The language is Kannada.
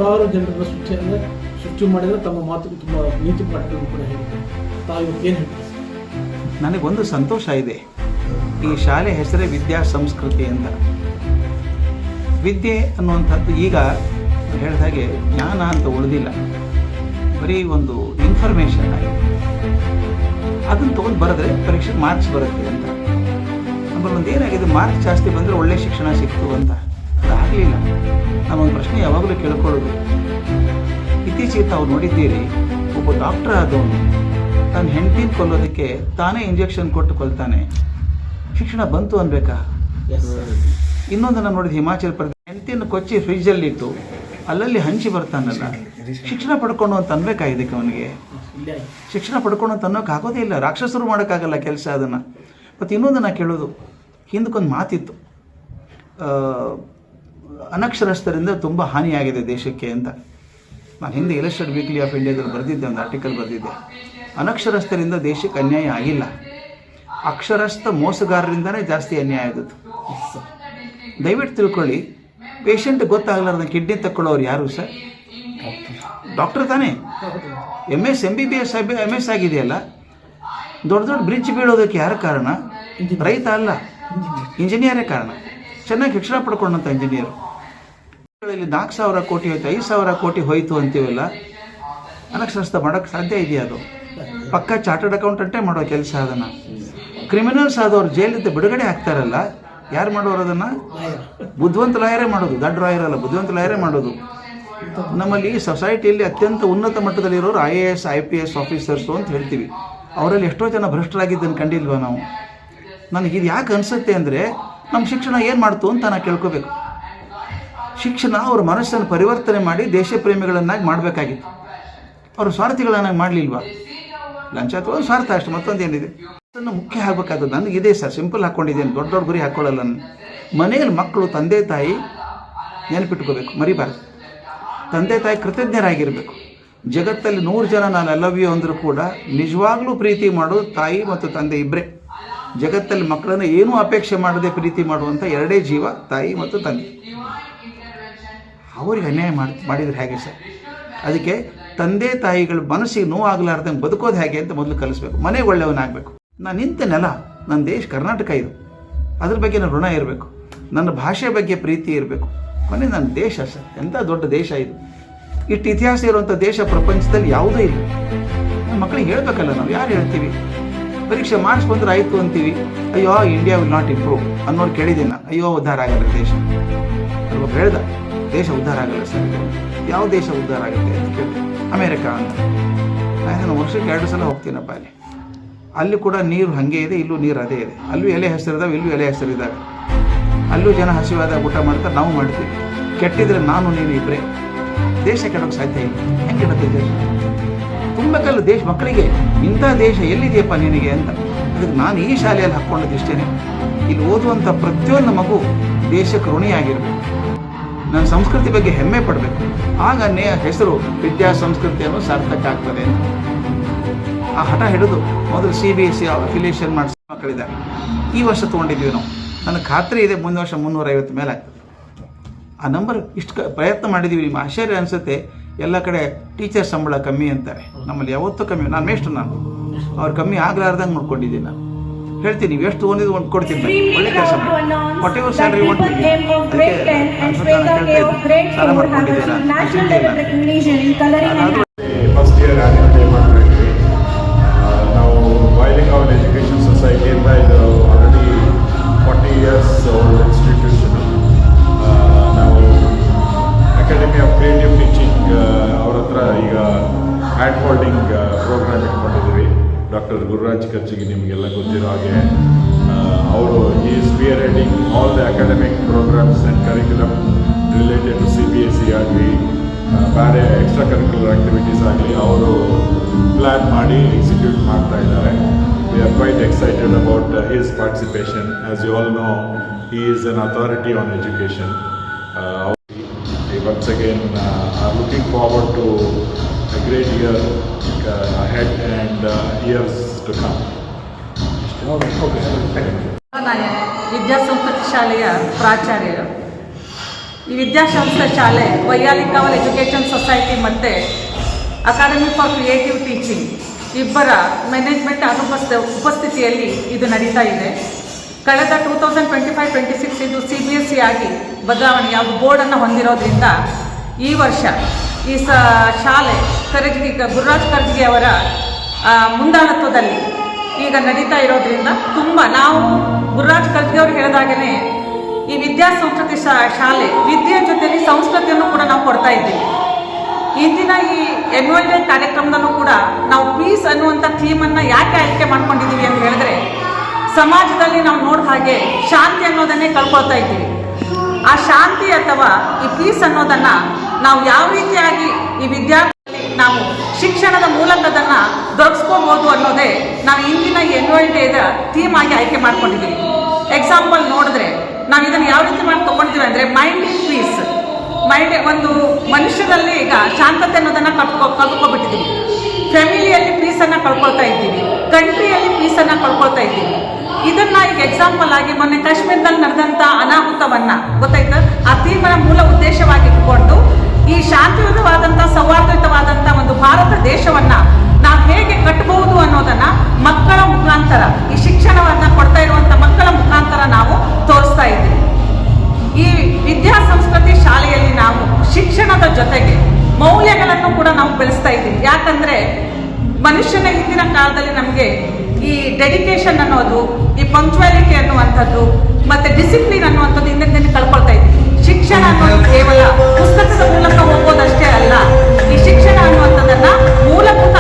ಸಾವಿರ ಜನರನ್ನ ಸೃಷ್ಟಿ ಮಾಡಿದರೆ ತಮ್ಮ ಮಾತು ತುಂಬ ನೀತಿ ಪಾಠಗಳನ್ನು ಕೂಡ ಹೇಳಿದ್ದಾರೆ. ತಾವು ಏನು ಹೇಳ್ತೀವಿ? ನನಗೊಂದು ಸಂತೋಷ ಇದೆ. ಈ ಶಾಲೆ ಹೆಸರೇ ವಿದ್ಯಾ ಸಂಸ್ಕೃತಿ ಅಂತ. ವಿದ್ಯೆ ಅನ್ನುವಂಥದ್ದು ಈಗ ಹೇಳಿದ ಹಾಗೆ ಜ್ಞಾನ ಅಂತ ಉಳಿದಿಲ್ಲ, ಬರೀ ಒಂದು ಇನ್ಫಾರ್ಮೇಷನ್ ಆಗಿದೆ. ಅದನ್ನು ತೊಗೊಂಡು ಬರೆದ್ರೆ ಪರೀಕ್ಷೆ ಮಾರ್ಕ್ಸ್ ಬರುತ್ತೆ ಅಂತ. ಆಮೇಲೆ ಒಂದು ಏನಾಗಿದೆ, ಮಾರ್ಕ್ಸ್ ಜಾಸ್ತಿ ಬಂದರೆ ಒಳ್ಳೆ ಶಿಕ್ಷಣ ಸಿಕ್ತು ಅಂತ. ಅದಾಗಲಿಲ್ಲ. ನಾನೊಂದು ಪ್ರಶ್ನೆ ಯಾವಾಗಲೂ ಕೇಳ್ಕೊಳ್ಳೋದು, ಇತ್ತೀಚೆಗೆ ತಾವು ನೋಡಿದ್ದೀರಿ, ಒಬ್ಬ ಡಾಕ್ಟರ್ ಆದವನು ತನ್ನ ಹೆಂಡತಿನ ಕೊಲ್ಲೋದಕ್ಕೆ ತಾನೇ ಇಂಜೆಕ್ಷನ್ ಕೊಟ್ಟು ಕೊಲ್ತಾನೆ. ಶಿಕ್ಷಣ ಬಂತು ಅನ್ಬೇಕಾ? ಇನ್ನೊಂದನ್ನು ನೋಡಿದ ಹಿಮಾಚಲ ಪ್ರದೇಶ, ಹೆಂಡತಿಯನ್ನು ಕೊಚ್ಚಿ ಫ್ರಿಜ್ಜಲ್ಲಿಟ್ಟು ಅಲ್ಲಲ್ಲಿ ಹಂಚಿ ಬರ್ತಾನಲ್ಲ. ಶಿಕ್ಷಣ ಪಡ್ಕೊಂಡು ಅಂತ ಅನ್ಬೇಕಾ ಇದಕ್ಕೆ? ಅವನಿಗೆ ಶಿಕ್ಷಣ ಪಡ್ಕೊಂಡು ಅಂತ ಅನ್ನೋಕೆ ಆಗೋದೇ ಇಲ್ಲ. ರಾಕ್ಷಸರು ಮಾಡೋಕ್ಕಾಗಲ್ಲ ಕೆಲಸ ಅದನ್ನು. ಮತ್ತು ಇನ್ನೊಂದನ್ನು ಕೇಳೋದು, ಹಿಂದಕ್ಕೊಂದು ಮಾತಿತ್ತು, ಅನಕ್ಷರಸ್ಥರಿಂದ ತುಂಬ ಹಾನಿಯಾಗಿದೆ ದೇಶಕ್ಕೆ ಅಂತ. ನಾನು ಹಿಂದೆ ಇಲಸ್ಟ್ರೇಟೆಡ್ ವೀಕ್ಲಿ ಆಫ್ ಇಂಡಿಯಾದಲ್ಲಿ ಬರೆದಿದ್ದೆ, ಒಂದು ಆರ್ಟಿಕಲ್ ಬರೆದಿದ್ದೆ. ಅನಕ್ಷರಸ್ಥರಿಂದ ದೇಶಕ್ಕೆ ಅನ್ಯಾಯ ಆಗಿಲ್ಲ, ಅಕ್ಷರಸ್ಥ ಮೋಸಗಾರರಿಂದನೇ ಜಾಸ್ತಿ ಅನ್ಯಾಯ ಆಗೋದು. ದಯವಿಟ್ಟು ತಿಳ್ಕೊಳ್ಳಿ, ಪೇಷಂಟ್ ಗೊತ್ತಾಗಲಾರ್ದ ಕಿಡ್ನಿ ತಕ್ಕೊಳ್ಳೋರು ಯಾರು ಸರ್? ಡಾಕ್ಟರ್ ತಾನೇ. MS MBBS MS ಆಗಿದೆಯಲ್ಲ, ದೊಡ್ಡ ದೊಡ್ಡ ಬ್ರಿಡ್ಜ್ ಬೀಳೋದಕ್ಕೆ ಯಾರು ಕಾರಣ? ರೈತ ಅಲ್ಲ, ಇಂಜಿನಿಯರೇ ಕಾರಣ. ಚೆನ್ನಾಗಿ ಶಿಕ್ಷಣ ಪಡ್ಕೊಂಡಂಥ ಇಂಜಿನಿಯರು. 4,000 ಕೋಟಿ ಹೋಯ್ತು, 5,000 ಕೋಟಿ ಹೋಯ್ತು ಅಂತೀವಲ್ಲ, ಅನಕ್ಷರಸ್ಥ ಮಾಡೋಕ್ಕೆ ಸಾಧ್ಯ ಇದೆಯಾ? ಅದು ಪಕ್ಕ ಚಾರ್ಟರ್ಡ್ ಅಕೌಂಟೆಂಟೇ ಮಾಡೋ ಕೆಲಸ. ಅದನ್ನು ಕ್ರಿಮಿನಲ್ಸ್ ಆದವ್ರು ಜೈಲಿಂದ ಬಿಡುಗಡೆ ಆಗ್ತಾರಲ್ಲ, ಯಾರು ಮಾಡೋರು ಅದನ್ನು? ಬುದ್ಧಿವಂತ ಲಾಯರೇ ಮಾಡೋದು, ದೊಡ್ಡ ಲಾಯರ್ ಅಲ್ಲ, ಬುದ್ಧಿವಂತ ಲಾಯರೇ ಮಾಡೋದು. ನಮ್ಮಲ್ಲಿ ಸೊಸೈಟಿಯಲ್ಲಿ ಅತ್ಯಂತ ಉನ್ನತ ಮಟ್ಟದಲ್ಲಿರೋರು IAS IPS ಆಫೀಸರ್ಸು ಅಂತ ಹೇಳ್ತೀವಿ. ಅವರಲ್ಲಿ ಎಷ್ಟೋ ಜನ ಭ್ರಷ್ಟರಾಗಿದ್ದನ್ನು ಕಂಡಿಲ್ವ ನಾವು? ನನಗಿದು ಯಾಕೆ ಅನಿಸುತ್ತೆ ಅಂದರೆ, ನಮ್ಮ ಶಿಕ್ಷಣ ಏನು ಮಾಡ್ತು ಅಂತ ನಾನು ಕೇಳ್ಕೋಬೇಕು. ಶಿಕ್ಷಣ ಅವ್ರ ಮನಸ್ಸನ್ನು ಪರಿವರ್ತನೆ ಮಾಡಿ ದೇಶ ಪ್ರೇಮಿಗಳನ್ನಾಗಿ ಮಾಡಬೇಕಾಗಿತ್ತು. ಅವರು ಸ್ವಾರ್ಥಿಗಳನ್ನಾಗಿ ಮಾಡಲಿಲ್ವಾ? ಲಂಚ ಅಥವಾ ಸ್ವಾರ್ಥ ಅಷ್ಟು, ಮತ್ತೊಂದೇನಿದೆ? ಅದನ್ನು ಮುಖ್ಯ ಆಗಬೇಕಾದದ್ದು ನನಗಿದೆ ಸರ್. ಸಿಂಪಲ್ ಹಾಕ್ಕೊಂಡಿದ್ದೇನೆ, ದೊಡ್ಡ ದೊಡ್ಡ ಗುರಿ ಹಾಕ್ಕೊಳ್ಳಲ್ಲ ನಾನು. ಮನೆಯಲ್ಲಿ ಮಕ್ಕಳು ತಂದೆ ತಾಯಿ ನೆನಪಿಟ್ಕೋಬೇಕು, ಮರಿಬಾರ್ದು. ತಂದೆ ತಾಯಿ ಕೃತಜ್ಞರಾಗಿರಬೇಕು. ಜಗತ್ತಲ್ಲಿ 100 ಜನ ನಾನು ಐ ಲವ್ ಯು ಅಂದರೂ ಕೂಡ ನಿಜವಾಗ್ಲೂ ಪ್ರೀತಿ ಮಾಡೋದು ತಾಯಿ ಮತ್ತು ತಂದೆ ಇಬ್ಬರೇ. ಜಗತ್ತಲ್ಲಿ ಮಕ್ಕಳನ್ನು ಏನೂ ಅಪೇಕ್ಷೆ ಮಾಡದೆ ಪ್ರೀತಿ ಮಾಡುವಂಥ ಎರಡೇ ಜೀವ, ತಾಯಿ ಮತ್ತು ತಂದೆ. ಅವ್ರಿಗೆ ಅನ್ಯಾಯ ಮಾಡಿದರೆ ಹೇಗೆ ಸರ್? ಅದಕ್ಕೆ ತಂದೆ ತಾಯಿಗಳ ಮನಸ್ಸಿಗೆ ನೋವಾಗಲಾರ್ದಂಗೆ ಬದುಕೋದು ಹೇಗೆ ಅಂತ ಮೊದಲು ಕಲಿಸ್ಬೇಕು. ಮನೆಗೆ ಒಳ್ಳೆಯವನಾಗಬೇಕು. ನಾನು ನಿಂತ ನೆಲ, ನನ್ನ ದೇಶ ಕರ್ನಾಟಕ ಇದು, ಅದ್ರ ಬಗ್ಗೆ ನನ್ನ ಋಣ ಇರಬೇಕು. ನನ್ನ ಭಾಷೆ ಬಗ್ಗೆ ಪ್ರೀತಿ ಇರಬೇಕು. ಕೊನೆ ನನ್ನ ದೇಶ ಸರ್, ಎಂಥ ದೊಡ್ಡ ದೇಶ ಇದು. ಇಷ್ಟು ಇತಿಹಾಸ ಇರುವಂಥ ದೇಶ ಪ್ರಪಂಚದಲ್ಲಿ ಯಾವುದೂ ಇಲ್ಲ. ನನ್ನ ಮಕ್ಕಳಿಗೆ ಹೇಳಬೇಕಲ್ಲ, ನಾವು ಯಾರು ಹೇಳ್ತೀವಿ? ಪರೀಕ್ಷೆ ಮಾರ್ಕ್ಸ್ ಬಂದರೆ ಆಯಿತು ಅಂತೀವಿ. ಅಯ್ಯೋ ಇಂಡಿಯಾ ವಿಲ್ ನಾಟ್ ಇಂಪ್ರೂವ್ ಅನ್ನೋರು ಕೇಳಿದ್ದೀನಿ ನಾನು. ಅಯ್ಯೋ ಉದ್ಧಾರ ಆಗಲ್ಲ ದೇಶ. ಅಲ್ವ ಹೇಳ್ದ, ದೇಶ ಉದ್ಧಾರ ಆಗಲ್ಲ ಸರ್. ಯಾವ ದೇಶ ಉದ್ಧಾರ ಆಗುತ್ತೆ ಅಂತ ಕೇಳಿದೆ. ಅಮೇರಿಕಾ ಅಂತ. ನಾನು ವರ್ಷಕ್ಕೆ 2 ಸಲ ಹೋಗ್ತೀನಪ್ಪ ಅಲ್ಲಿ. ಅಲ್ಲಿ ಕೂಡ ನೀರು ಹಾಗೆ ಇದೆ, ಇಲ್ಲೂ ನೀರು ಅದೇ ಇದೆ. ಅಲ್ಲೂ ಎಲೆ ಹೆಸರಿದಾವೆ, ಇಲ್ಲೂ ಎಲೆ ಹೆಸರಿದ್ದಾವೆ. ಅಲ್ಲೂ ಜನ ಹಸಿವಾದಾಗ ಊಟ ಮಾಡ್ತಾರೆ, ನಾವು ಮಾಡ್ತೀವಿ. ಕೆಟ್ಟಿದ್ರೆ ನಾನು ನೀನು ಇಬ್ಬರೇ. ದೇಶ ಕೆಡೋಕ್ಕೆ ಸಾಧ್ಯ ಇಲ್ಲ. ಹೆಂಗೆ ಕೆಡುತ್ತೆ ದೇಶ? ತುಂಬಬೇಕಲ್ಲ ದೇಶ ಮಕ್ಕಳಿಗೆ, ಇಂಥ ದೇಶ ಎಲ್ಲಿದೆಯಪ್ಪ ನಿನಗೆ ಅಂತ. ಅದಕ್ಕೆ ನಾನು ಈ ಶಾಲೆಯಲ್ಲಿ ಹಾಕ್ಕೊಂಡದ್ದು ಇಷ್ಟೇ, ಇಲ್ಲಿ ಓದುವಂಥ ಪ್ರತಿಯೊಂದು ಮಗು ದೇಶಕ್ಕೆ ಋಣಿಯಾಗಿರಬೇಕು. ನನ್ನ ಸಂಸ್ಕೃತಿ ಬಗ್ಗೆ ಹೆಮ್ಮೆ ಪಡಬೇಕು. ಆಗ ಹೆಸರು ವಿದ್ಯಾ ಸಂಸ್ಕೃತಿ ಅನ್ನೋ ಸಾರ್ಥಕ ಆಗ್ತದೆ ಅಂತ ಆ ಹಠ ಹಿಡಿದು ಮೊದಲು CBSE ಅಫಿಲಿಯೇಷನ್ ಮಾಡಿಸಿ ಮಕ್ಕಳಿದ್ದಾರೆ. ಈ ವರ್ಷ ತೊಗೊಂಡಿದ್ವಿ ನಾವು. ನನಗೆ ಖಾತ್ರಿ ಇದೆ ಮುಂದಿನ ವರ್ಷ 350 ಮೇಲೆ ಆಗ್ತದೆ. ಆ ನಂಬರ್ ಇಷ್ಟು ಪ್ರಯತ್ನ ಮಾಡಿದ್ದೀವಿ. ನಿಮ್ಮ ಆಶ್ಚರ್ಯ ಅನಿಸುತ್ತೆ, ಎಲ್ಲ ಕಡೆ ಟೀಚರ್ ಸಂಬಳ ಕಮ್ಮಿ ಅಂತಾರೆ, ನಮ್ಮಲ್ಲಿ ಯಾವತ್ತೂ ಕಮ್ಮಿ. ನಾನು ಮೇಷ್ಟು, ನಾನು ಅವ್ರು ಕಮ್ಮಿ ಆಗಲಾರ್ದಂಗೆ ನೋಡ್ಕೊಂಡಿದ್ದೀನಿ. ನಾನು ಹೇಳ್ತೀನಿ, ನೀವು ಎಷ್ಟು ಓದಿದ್ದು ಒಂದು ಕೊಡ್ತೀನಿ, ಒಳ್ಳೆ ಕೆಲಸ ಮಾಡಿ, whatever salary want to give. ಅದಕ್ಕೆ ಸಾಲ ಮಾಡ್ಕೊಂಡಿದ್ದೀರಾ? ಫಸ್ಟ್ ಇಯರ್ ಆನ್ಯುವಲ್ ಡೇ ಮಾಡ್ತಾ ಇದ್ವಿ ನಾವು. ಬಾಯ್ಲಿಂಗ್ ಎಜುಕೇಷನ್ ಸೊಸೈಟಿ ಅಂತ ಇದು ಆಲ್ರೆಡಿ 40 years ಓಲ್ಡ್ ಇನ್ಸ್ಟಿಟ್ಯೂಷನ್. ನಾವು ಅಕಾಡೆಮಿ ಆಫ್ ಕ್ರಿಯೇಟಿವ್ ಟೀಚಿಂಗ್ ಅವ್ರ ಹತ್ರ ಈಗ ಹ್ಯಾಂಡ್ ಹೋಲ್ಡಿಂಗ್ ಪ್ರೋಗ್ರಾಮ್ ಇಟ್ಕೊಂಡಿದ್ದೀವಿ. ಡಾಕ್ಟರ್ ಗುರುರಾಜ್ ಕರ್ಜಿಗಿ ನಿಮಗೆಲ್ಲ ಗೊತ್ತಿರೋ ಹಾಗೆ ಅವರು is spearheading all the academic programmes and curriculum related to CBSE ಆಗಲಿ, ಬೇರೆ ಎಕ್ಸ್ಟ್ರಾ ಕರಿಕ್ಯುಲರ್ ಆ್ಯಕ್ಟಿವಿಟೀಸ್ ಆಗಲಿ ಅವರು ಪ್ಲ್ಯಾನ್ ಮಾಡಿ ಎಕ್ಸಿಕ್ಯೂಟ್ ಮಾಡ್ತಾ ಇದ್ದಾರೆ. We are quite excited about his participation. As you all know, he is an authority on education. Once again, are looking forward to a great year ahead and years to come. ನಾನು ವಿದ್ಯಾಸಂಸ್ಕೃತಿ ಶಾಲೆಯ ಪ್ರಾಚಾರ್ಯರು. ಈ ವಿದ್ಯಾಸಂಸ್ಥೆ ಶಾಲೆ ವೈಯಾಲಿಕ್ ಕಾವಲ್ ಎಜುಕೇಷನ್ ಸೊಸೈಟಿ ಮತ್ತು ಅಕಾಡೆಮಿ ಫಾರ್ ಕ್ರಿಯೇಟಿವ್ ಟೀಚಿಂಗ್ ಇಬ್ಬರ ಮ್ಯಾನೇಜ್ಮೆಂಟ್ ಉಪಸ್ಥಿತಿಯಲ್ಲಿ ಇದು ನಡೀತಾ ಇದೆ. ಕಳೆದ 2025-26 ಇದು CBSE ಆಗಿ ಬದಲಾವಣೆ ಯಾವುದು ಬೋರ್ಡನ್ನು ಹೊಂದಿರೋದ್ರಿಂದ ಈ ವರ್ಷ ಈ ಶಾಲೆ ಗುರುರಾಜ್ ಕರ್ಜಗಿ ಅವರ ಮುಂದಾಳತ್ವದಲ್ಲಿ ಈಗ ನಡೀತಾ ಇರೋದ್ರಿಂದ ನಾವು ಗುರುರಾಜ್ ಕರ್ಜಗಿ ಅವರು ಹೇಳಿದಾಗಲೇ ಈ ವಿದ್ಯಾಸಂಸ್ಕೃತಿ ಶಾಲೆ ವಿದ್ಯೆಯ ಜೊತೆಯಲ್ಲಿ ಸಂಸ್ಕೃತಿಯನ್ನು ಕೂಡ ನಾವು ಕೊಡ್ತಾ ಇದ್ದೀವಿ. ಇಂದಿನ ಈ ಆನ್ಯುವಲ್ ಡೇ ಕಾರ್ಯಕ್ರಮದಲ್ಲೂ ಕೂಡ ನಾವು ಪೀಸ್ ಅನ್ನುವಂಥ ಥೀಮನ್ನು ಯಾಕೆ ಆಯ್ಕೆ ಮಾಡ್ಕೊಂಡಿದ್ದೀವಿ ಅಂತ ಹೇಳಿದ್ರೆ, ಸಮಾಜದಲ್ಲಿ ನಾವು ನೋಡಿದ ಹಾಗೆ ಶಾಂತಿ ಅನ್ನೋದನ್ನೇ ಕಳ್ಕೊಳ್ತಾ ಇದ್ದೀವಿ. ಆ ಶಾಂತಿ ಅಥವಾ ಈ ಪೀಸ್ ಅನ್ನೋದನ್ನು ನಾವು ಯಾವ ರೀತಿಯಾಗಿ ಈ ವಿದ್ಯಾರ್ಥಿ ನಾವು ಶಿಕ್ಷಣದ ಮೂಲಕ ಅದನ್ನು ದೊರಕಿಸ್ಕೋಬೋದು ಅನ್ನೋದೇ ನಾವು ಇಂದಿನ ಈ ಆನ್ಯುವಲ್ ಡೇದ ಥೀಮ್ ಆಗಿ ಆಯ್ಕೆ ಮಾಡ್ಕೊಂಡಿದ್ದೀವಿ. ಎಕ್ಸಾಂಪಲ್ ನೋಡಿದ್ರೆ ನಾವು ಇದನ್ನು ಯಾವ ರೀತಿ ಮಾಡಿ ತೊಗೊಳ್ತೀವಿ ಅಂದರೆ ಮೈಂಡ್ ಇನ್ ಪೀಸ್. ಒಂದು ಮನುಷ್ಯರಲ್ಲಿ ಈಗ ಶಾಂತತೆ ಅನ್ನೋದನ್ನು ಕಳ್ಕೊಬಿಟ್ಟಿದ್ದೀವಿ. ಫ್ಯಾಮಿಲಿಯಲ್ಲಿ ಪೀಸನ್ನು ಕಳ್ಕೊಳ್ತಾ ಇದ್ದೀವಿ, ಕಂಟ್ರಿಯಲ್ಲಿ ಪೀಸನ್ನು ಕಳ್ಕೊಳ್ತಾ ಇದ್ದೀವಿ. ಇದನ್ನ ಈಗ ಎಕ್ಸಾಂಪಲ್ ಆಗಿ ಮೊನ್ನೆ ಕಾಶ್ಮೀರದಲ್ಲಿ ನಡೆದಂಥ ಅನಾಹುತವನ್ನ ಗೊತ್ತಾಯ್ತಾ, ಆ ತೀರ್ಮಾನ ಮೂಲ ಉದ್ದೇಶವಾಗಿ ಇಟ್ಕೊಂಡು ಈ ಶಾಂತಿಯುತವಾದಂಥ ಸೌಹಾರ್ದಯುತವಾದಂಥ ಒಂದು ಭಾರತ ದೇಶವನ್ನ ನಾವು ಹೇಗೆ ಕಟ್ಟಬಹುದು ಅನ್ನೋದನ್ನ ಮಕ್ಕಳ ಮುಖಾಂತರ ಈ ಶಿಕ್ಷಣವನ್ನ ಕೊಡ್ತಾ ಇರುವಂಥ ಮಕ್ಕಳ ಮುಖಾಂತರ ನಾವು ತೋರಿಸ್ತಾ ಇದ್ದೀವಿ. ಈ ವಿದ್ಯಾ ಸಂಸ್ಕೃತಿ ಶಾಲೆಯಲ್ಲಿ ನಾವು ಶಿಕ್ಷಣದ ಜೊತೆಗೆ ಮೌಲ್ಯಗಳನ್ನು ಕೂಡ ನಾವು ಬೆಳೆಸ್ತಾ ಇದ್ದೀವಿ. ಯಾಕಂದ್ರೆ ಮನುಷ್ಯನ ಹಿಂದಿನ ಕಾಲದಲ್ಲಿ ನಮಗೆ ಈ ಡೆಡಿಕೇಶನ್ ಅನ್ನೋದು, ಈ ಪಂಕ್ಚುಯಾಲಿಟಿ ಅನ್ನುವಂಥದ್ದು ಮತ್ತೆ ಡಿಸಿಪ್ಲಿನ್ ಅನ್ನುವಂಥದ್ದು ಹಿಂದಿನ ಕಳ್ಕೊಳ್ತಾ ಇದ್ದೀವಿ. ಶಿಕ್ಷಣ ಅನ್ನೋದು ಕೇವಲ ಪುಸ್ತಕದ ಮೂಲಕ ಹೋಗೋದಷ್ಟೇ ಅಲ್ಲ, ಈ ಶಿಕ್ಷಣ ಅನ್ನುವಂಥದ್ದನ್ನ ಮೂಲಭೂತ